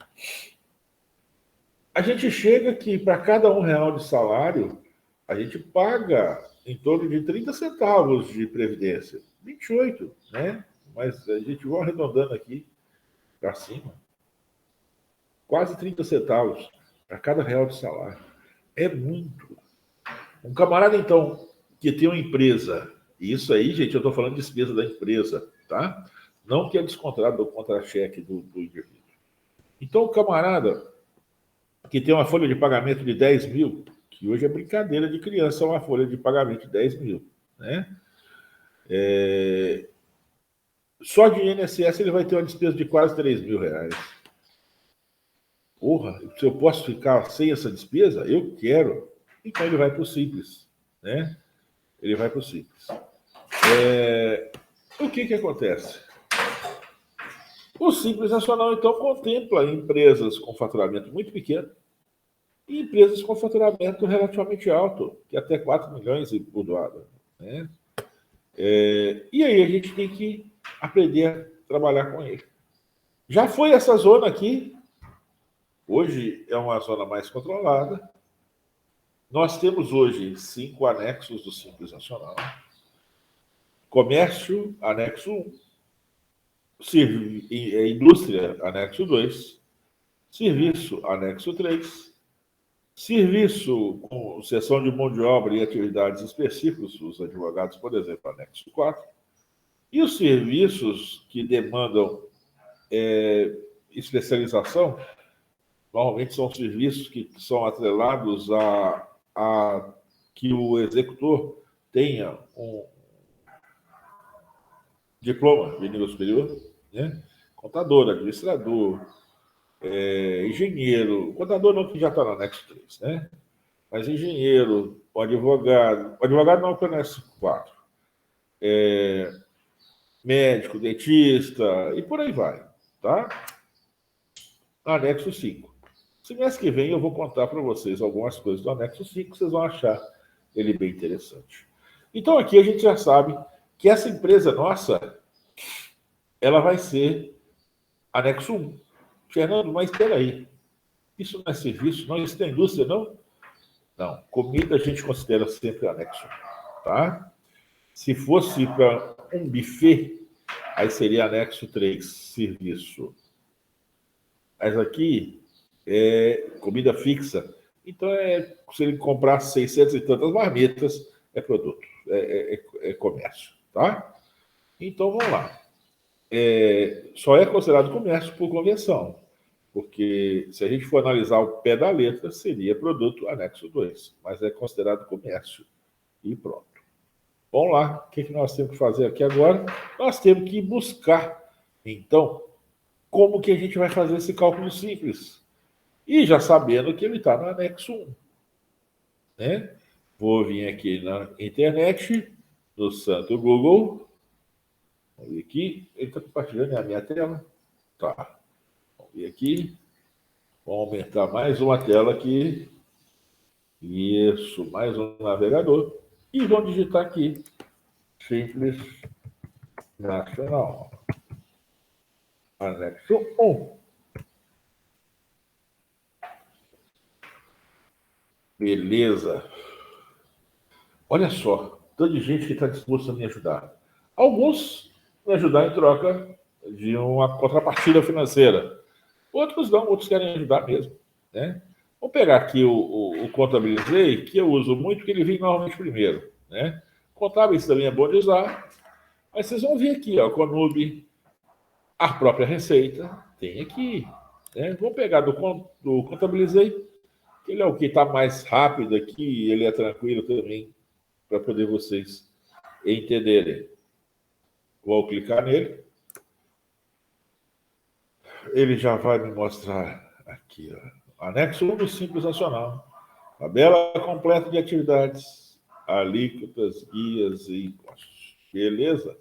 a gente chega que para cada R$ 1 de salário, a gente paga em torno de 30 centavos de previdência. 28, né? Mas a gente vai arredondando aqui para cima. Quase 30 centavos para cada R$ 1 de salário. É muito. Um camarada, então, que tem uma empresa, e isso aí, gente, eu estou falando de despesa da empresa, tá? Não que é descontado do contra-cheque do indivíduo. Então, o camarada que tem uma folha de pagamento de 10 mil, que hoje é brincadeira de criança, uma folha de pagamento de 10 mil, né? Só de INSS ele vai ter uma despesa de quase R$ 3.000. Porra, se eu posso ficar sem essa despesa, eu quero. Então ele vai para o Simples, né? Ele vai para o Simples. O que acontece? O Simples Nacional, então, contempla empresas com faturamento muito pequeno e empresas com faturamento relativamente alto, que até 4 milhões e por doado, né? E aí a gente tem que aprender a trabalhar com ele. Já foi essa zona aqui, hoje é uma zona mais controlada. Nós temos hoje 5 anexos do Simples Nacional. Comércio, anexo 1. Indústria, anexo 2. Serviço, anexo 3. Serviço com seção de mão de obra e atividades específicas, os advogados, por exemplo, anexo 4. E os serviços que demandam especialização, normalmente são serviços que são atrelados a que o executor tenha um diploma de nível superior, né? Contador, administrador, engenheiro, contador não, que já está no anexo 3, né? Mas engenheiro, o advogado não, que é o anexo 4, médico, dentista, e por aí vai, tá? Anexo 5. Semestre que vem eu vou contar para vocês algumas coisas do anexo 5, vocês vão achar ele bem interessante. Então aqui a gente já sabe que essa empresa nossa, ela vai ser anexo 1. Fernando, mas espera aí, isso não é serviço, não, isso não é indústria, não? Não, comida a gente considera sempre anexo 1, tá? Se fosse para um buffet, aí seria anexo 3, serviço. Mas aqui é comida fixa. Então, se ele comprar 600 e tantas marmitas, é produto, é comércio, tá? Então, vamos lá. Só é considerado comércio por convenção, porque se a gente for analisar o pé da letra, seria produto anexo 2, mas é considerado comércio e pronto. Vamos lá, o que nós temos que fazer aqui agora? Nós temos que buscar, então, como que a gente vai fazer esse cálculo simples. E já sabendo que ele está no anexo 1. Né? Vou vir aqui na internet, no santo Google. Vamos ver aqui. Ele está compartilhando a minha tela? Tá. Vamos ver aqui. Vamos aumentar mais uma tela aqui. Isso, mais um navegador. E vamos digitar aqui. Simples Nacional. Anexo 1. Beleza. Olha só, tanto de gente que está disposto a me ajudar. Alguns me ajudar em troca de uma contrapartida financeira. Outros não, outros querem ajudar mesmo. Né? Vou pegar aqui o Contabilizei, que eu uso muito, que ele vem normalmente primeiro. Né? Contábeis também é bom de usar. Mas vocês vão ver aqui, ó, Conub, a própria Receita, tem aqui. Né? Vou pegar do Contabilizei, que ele é o que está mais rápido aqui, ele é tranquilo também, para poder vocês entenderem. Vou clicar nele. Ele já vai me mostrar aqui, ó, anexo 1 do Simples Nacional. Tabela completa de atividades, alíquotas, guias e impostos. Beleza?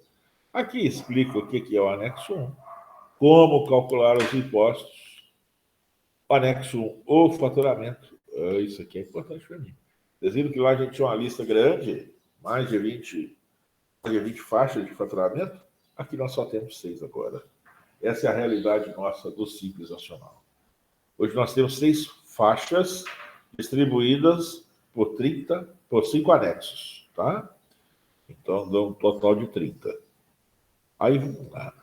Aqui explica o que é o anexo 1, como calcular os impostos. O anexo 1, o faturamento. Isso aqui é importante para mim. Vocês viram que lá a gente tinha uma lista grande, mais de 20 faixas de faturamento? Aqui nós só temos 6 agora. Essa é a realidade nossa do Simples Nacional. Hoje nós temos 6 faixas distribuídas por 5 anexos, tá? Então, dá um total de 30. Aí, vamos lá.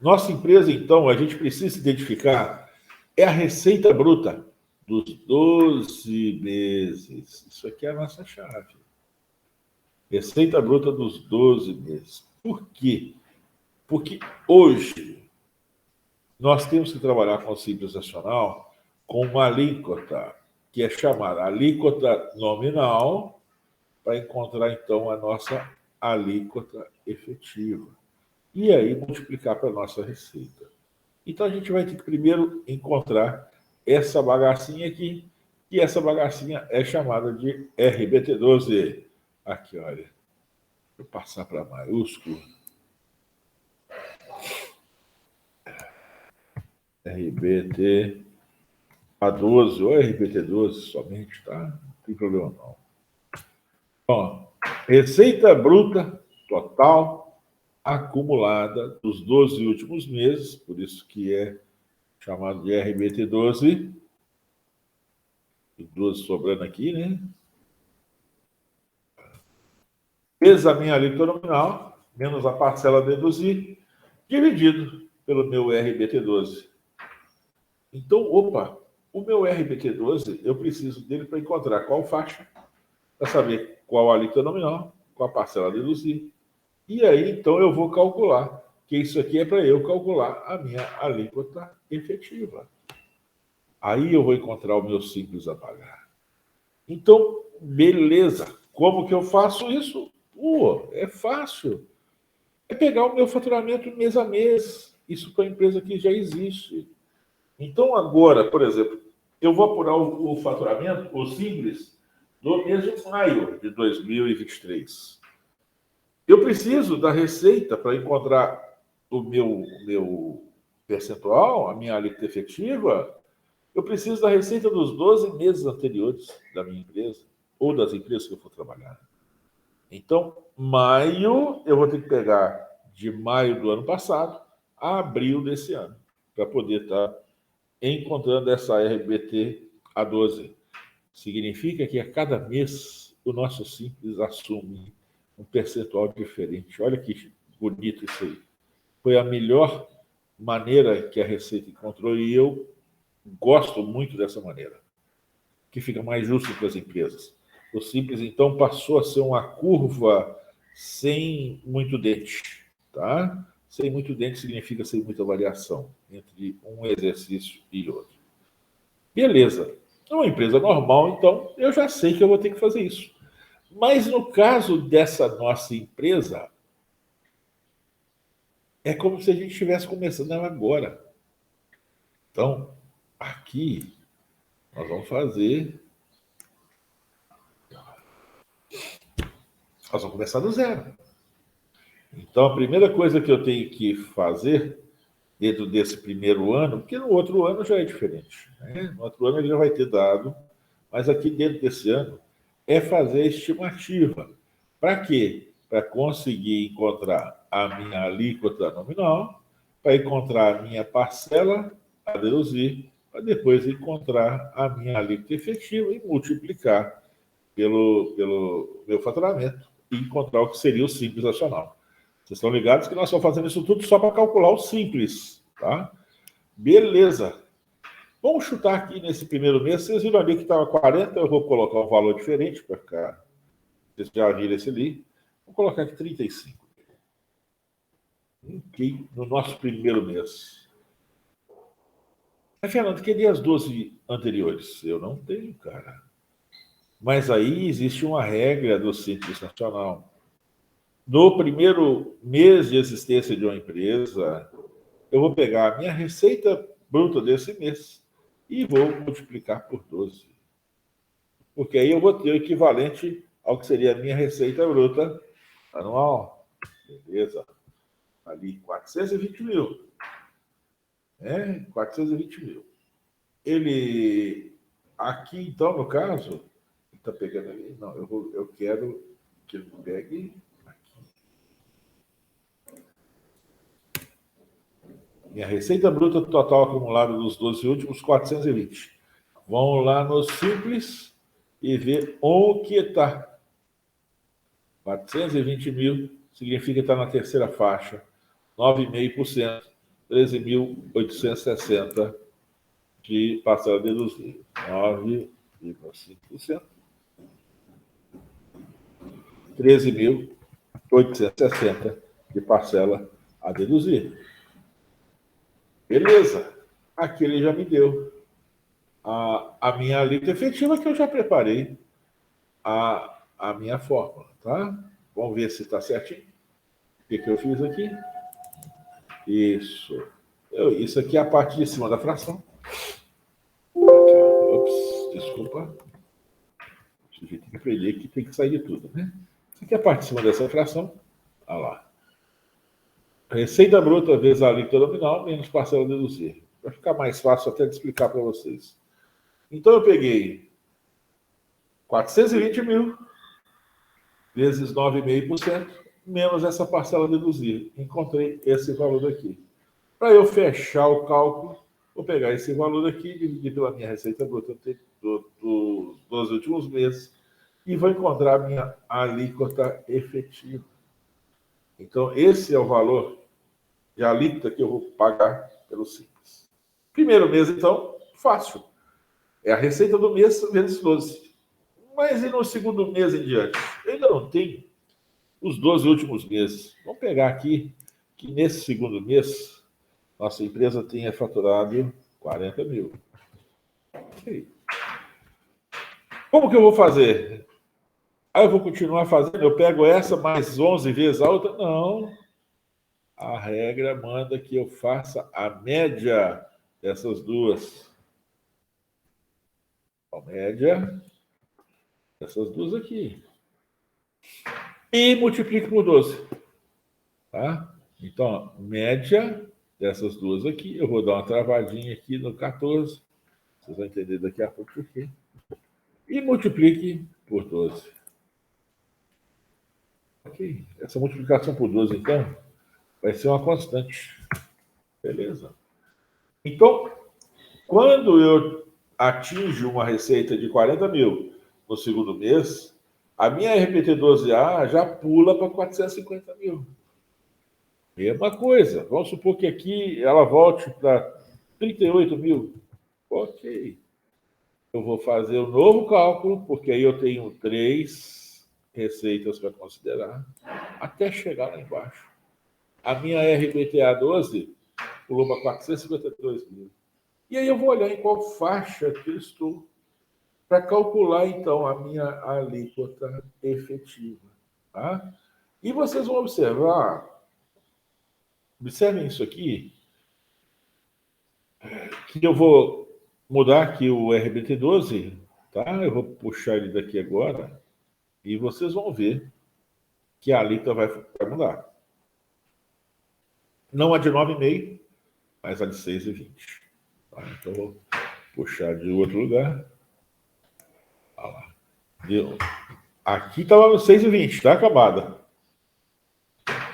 Nossa empresa, então, a gente precisa identificar é a receita bruta dos 12 meses. Isso aqui é a nossa chave. Receita bruta dos 12 meses. Por quê? Porque hoje nós temos que trabalhar com o Simples Nacional com uma alíquota, que é chamada alíquota nominal, para encontrar, então, a nossa alíquota efetiva. E aí multiplicar para a nossa receita. Então a gente vai ter que primeiro encontrar essa bagacinha aqui, e essa bagacinha é chamada de RBT12. Aqui, olha. Vou passar para maiúsculo. RBT A12 ou RBT12 somente, tá? Não tem problema não. Bom, receita bruta total acumulada dos 12 últimos meses, por isso que é chamado de RBT12. E 12 sobrando aqui, né? Vezes a minha alíquota nominal, menos a parcela a deduzir, dividido pelo meu RBT12. Então, opa, o meu RBT12, eu preciso dele para encontrar qual faixa, para saber qual a alíquota nominal, qual a parcela a deduzir. E aí, então, eu vou calcular, que isso aqui é para eu calcular a minha alíquota efetiva. Aí eu vou encontrar o meu simples a pagar. Então, beleza. Como que eu faço isso? É fácil. É pegar o meu faturamento mês a mês. Isso para a empresa que já existe. Então, agora, por exemplo, eu vou apurar o faturamento, o simples, do mês de maio de 2023. Eu preciso da receita para encontrar o meu percentual, a minha alíquota efetiva. Eu preciso da receita dos 12 meses anteriores da minha empresa, ou das empresas que eu for trabalhar. Então, maio, eu vou ter que pegar de maio do ano passado a abril desse ano, para poder estar encontrando essa RBT A12. Significa que a cada mês o nosso Simples assume um percentual diferente. Olha que bonito isso aí. Foi a melhor maneira que a Receita encontrou e eu gosto muito dessa maneira, que fica mais justo para as empresas. O Simples, então, passou a ser uma curva sem muito dente, tá? Sem muito dente significa sem muita variação entre um exercício e outro. Beleza. Uma empresa normal, então, eu já sei que eu vou ter que fazer isso. Mas no caso dessa nossa empresa, é como se a gente estivesse começando ela agora. Então, aqui, nós vamos fazer. Nós vamos começar do zero. Então, a primeira coisa que eu tenho que fazer dentro desse primeiro ano, porque no outro ano já é diferente, né? No outro ano ele já vai ter dado, mas aqui dentro desse ano é fazer a estimativa. Para quê? Para conseguir encontrar a minha alíquota nominal, para encontrar a minha parcela a deduzir, para depois encontrar a minha alíquota efetiva e multiplicar pelo meu faturamento e encontrar o que seria o Simples Nacional. Vocês estão ligados que nós estamos fazendo isso tudo só para calcular o Simples, tá? Beleza. Vamos chutar aqui nesse primeiro mês. Vocês viram ali que estava 40, eu vou colocar um valor diferente para ficar. Vocês já viram esse ali. Vou colocar aqui 35. Ok, no nosso primeiro mês. Mas, Fernando, cadê as 12 anteriores? Eu não tenho, cara. Mas aí existe uma regra do Simples Nacional. No primeiro mês de existência de uma empresa, eu vou pegar a minha receita bruta desse mês e vou multiplicar por 12. Porque aí eu vou ter o equivalente ao que seria a minha receita bruta anual. Beleza. Ali, 420 mil. 420 mil. Ele, aqui então, no caso, está pegando ali? Não, eu quero que ele pegue aqui. Minha receita bruta total acumulada dos 12 últimos, 420. Vamos lá no Simples e ver o que está. 420 mil significa que está na terceira faixa. 9,5%. 13.860 de parcela deduzível. 9,5%. 13.860 de parcela a deduzir. Beleza. Aqui ele já me deu a minha alíquota efetiva que eu já preparei a minha fórmula, tá? Vamos ver se está certinho. O que eu fiz aqui? Isso. Isso aqui é a parte de cima da fração. Ops, desculpa. A gente tem que aprender que tem que sair de tudo, né? Isso aqui é a parte de cima dessa fração. Olha lá. Receita bruta vezes a alíquota nominal menos parcela deduzir. Vai ficar mais fácil até de explicar para vocês. Então, eu peguei 420 mil vezes 9,5% menos essa parcela deduzir. Encontrei esse valor aqui. Para eu fechar o cálculo, vou pegar esse valor aqui e dividir pela minha receita bruta dos 12 últimos meses e vou encontrar a minha alíquota efetiva. Então, esse é o valor de alíquota que eu vou pagar pelo Simples. Primeiro mês, então, fácil. É a receita do mês vezes 12. Mas e no segundo mês em diante? Eu ainda não tenho os 12 últimos meses. Vamos pegar aqui que nesse segundo mês, nossa empresa tenha faturado 40 mil. Okay. Como que eu vou fazer? Eu vou continuar fazendo? Eu pego essa mais 11 vezes a outra? Não. A regra manda que eu faça a média dessas duas. A média dessas duas aqui. E multiplique por 12. Tá? Então, média dessas duas aqui. Eu vou dar uma travadinha aqui no 14. Vocês vão entender daqui a pouco por quê. E multiplique por 12. Ok. Essa multiplicação por 12, então, vai ser uma constante. Beleza? Então, quando eu atinjo uma receita de 40 mil no segundo mês, a minha RPT-12A já pula para 450 mil. Mesma coisa. Vamos supor que aqui ela volte para 38 mil. Ok. Eu vou fazer o novo cálculo, porque aí eu tenho 3 receitas para considerar, até chegar lá embaixo. A minha RBTA-12 pulou para 452 mil. E aí eu vou olhar em qual faixa que eu estou para calcular, então, a minha alíquota efetiva. Tá? E vocês vão observar, observem isso aqui, que eu vou mudar aqui o RBT-12, tá? Eu vou puxar ele daqui agora e vocês vão ver que a alíquota vai mudar. Não a de 9,5, mas a de 6,20. Tá? Então, eu vou puxar de outro lugar. Olha lá. Deu. Aqui estava no 6,20, está acabada.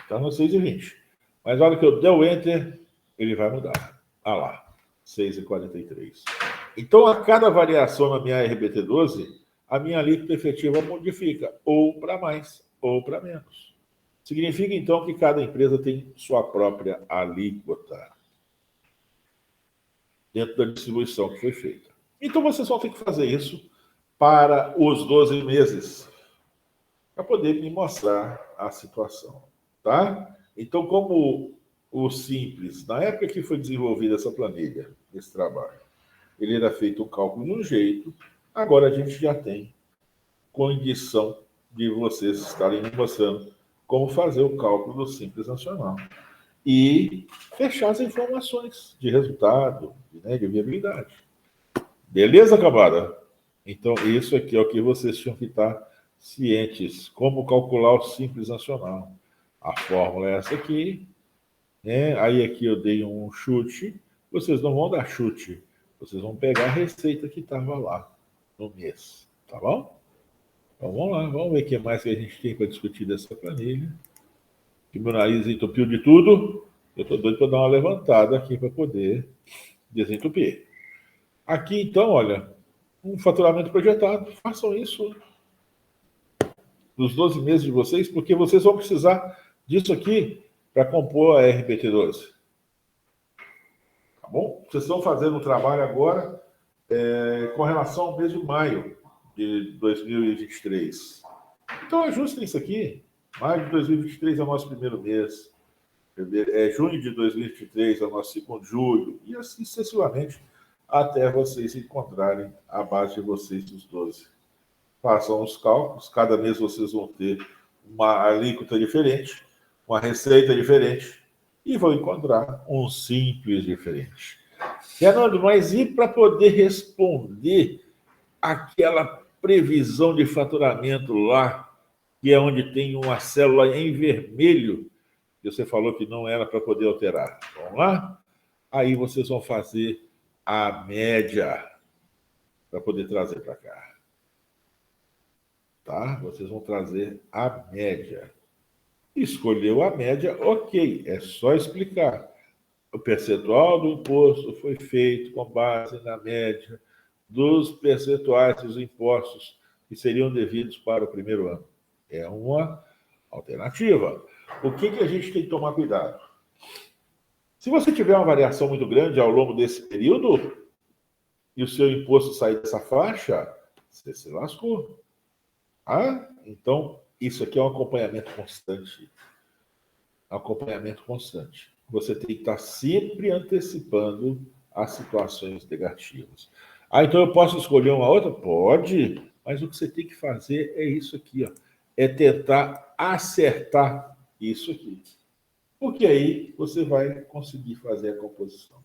Está no 6,20. Mas na hora que eu der o Enter, ele vai mudar. Olha lá, 6,43. Então, a cada variação na minha RBT-12, a minha alíquota efetiva modifica, ou para mais, ou para menos. Significa, então, que cada empresa tem sua própria alíquota dentro da distribuição que foi feita. Então, vocês vão ter que fazer isso para os 12 meses, para poder me mostrar a situação. Tá? Então, como o Simples, na época que foi desenvolvida essa planilha, esse trabalho, ele era feito um cálculo de um jeito, agora a gente já tem condição de vocês estarem me mostrando como fazer o cálculo do Simples Nacional e fechar as informações de resultado, né, de viabilidade. Beleza, cambada? Então, isso aqui é o que vocês tinham que estar cientes. Como calcular o Simples Nacional. A fórmula é essa aqui. Né? Aí aqui eu dei um chute. Vocês não vão dar chute. Vocês vão pegar a receita que estava lá no mês. Tá bom? Então vamos lá, vamos ver o que mais que a gente tem para discutir dessa planilha. Que meu nariz entupiu de tudo. Eu estou doido para dar uma levantada aqui para poder desentupir. Aqui, então, olha, um faturamento projetado. Façam isso nos 12 meses de vocês, porque vocês vão precisar disso aqui para compor a RPT-12. Tá bom? Vocês estão fazendo um trabalho agora com relação ao mês de maio de 2023. Então, ajustem isso aqui. Maio de 2023 é o nosso primeiro mês. Junho de 2023 é o nosso segundo, julho, e assim sucessivamente, até vocês encontrarem a base de vocês dos 12. Façam os cálculos, cada mês vocês vão ter uma alíquota diferente, uma receita diferente, e vão encontrar um simples diferente. Fernando, mas e para poder responder aquela previsão de faturamento lá, que é onde tem uma célula em vermelho, que você falou que não era para poder alterar? Vamos lá? Aí vocês vão fazer a média para poder trazer para cá. Tá? Vocês vão trazer a média. Escolheu a média, ok, é só explicar. O percentual do imposto foi feito com base na média dos percentuais dos impostos que seriam devidos para o primeiro ano. É uma alternativa. O que a gente tem que tomar cuidado? Se você tiver uma variação muito grande ao longo desse período e o seu imposto sair dessa faixa, você se lascou. Então, isso aqui é um acompanhamento constante. Acompanhamento constante. Você tem que estar sempre antecipando as situações negativas. Então eu posso escolher uma outra? Pode, mas o que você tem que fazer é isso aqui, ó. É tentar acertar isso aqui. Porque aí você vai conseguir fazer a composição.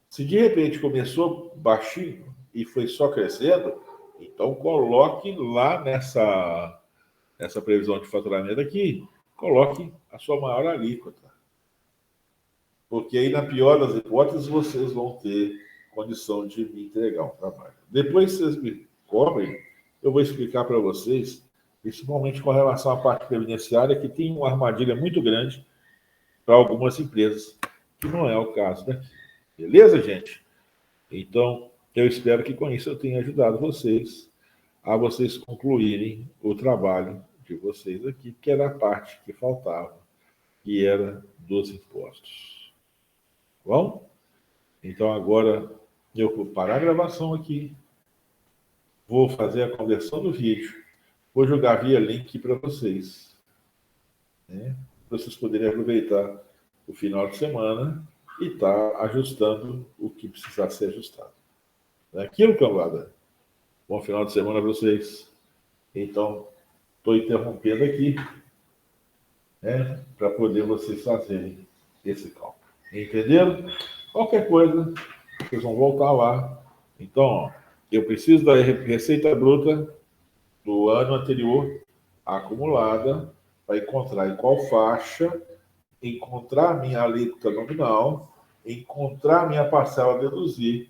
Se de repente começou baixinho e foi só crescendo, então coloque lá nessa previsão de faturamento aqui, coloque a sua maior alíquota. Porque aí, na pior das hipóteses, vocês vão ter condição de me entregar um trabalho. Depois vocês me cobrem, eu vou explicar para vocês, principalmente com relação à parte previdenciária, que tem uma armadilha muito grande para algumas empresas, que não é o caso daqui. Beleza, gente? Então, eu espero que com isso eu tenha ajudado vocês a vocês concluírem o trabalho de vocês aqui, que era a parte que faltava, que era dos impostos. Bom? Então agora eu vou parar a gravação aqui, vou fazer a conversão do vídeo, vou jogar via link para vocês, né? Para vocês poderem aproveitar o final de semana e estar ajustando o que precisar ser ajustado. É aquilo, camarada. Bom final de semana para vocês. Então, estou interrompendo aqui, né, para poder vocês fazerem esse cálculo. Entenderam? Qualquer coisa, vocês vão voltar lá. Então, ó, eu preciso da receita bruta do ano anterior acumulada para encontrar em qual faixa, encontrar a minha alíquota nominal, encontrar a minha parcela a deduzir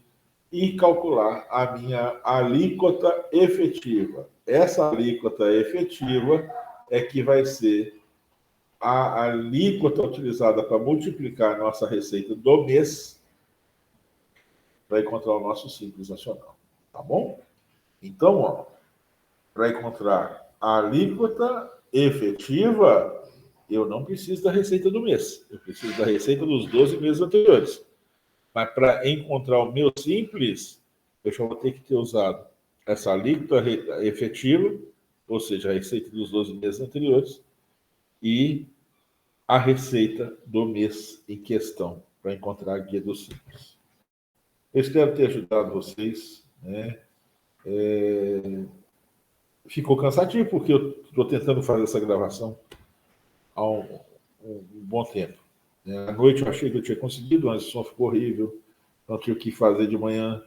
e calcular a minha alíquota efetiva. Essa alíquota efetiva é que vai ser a alíquota utilizada para multiplicar a nossa receita do mês para encontrar o nosso Simples Nacional. Tá bom? Então, ó, para encontrar a alíquota efetiva, eu não preciso da receita do mês. Eu preciso da receita dos 12 meses anteriores. Mas para encontrar o meu Simples, eu já vou ter que ter usado essa alíquota efetiva, ou seja, a receita dos 12 meses anteriores, e a receita do mês em questão, para encontrar a guia do Simples. Eu espero ter ajudado vocês, né? Ficou cansativo, porque eu estou tentando fazer essa gravação há um bom tempo. À noite eu achei que eu tinha conseguido, mas o som ficou horrível, não tinha o que fazer de manhã.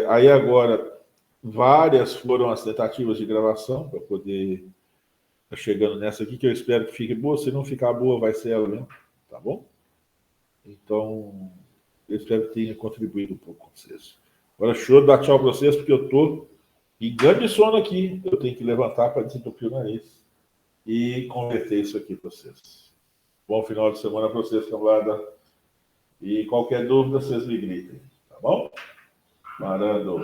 Aí agora, várias foram as tentativas de gravação para poder estar chegando nessa aqui, que eu espero que fique boa. Se não ficar boa, vai ser ela mesmo, tá bom? Então, eu espero que tenha contribuído um pouco com vocês. Agora, show, dar tchau para vocês, porque eu estou E grande sono aqui. Eu tenho que levantar para desentupir o nariz e converter isso aqui para vocês. Bom final de semana para vocês, camarada. E qualquer dúvida, vocês me gritem. Tá bom? Parando.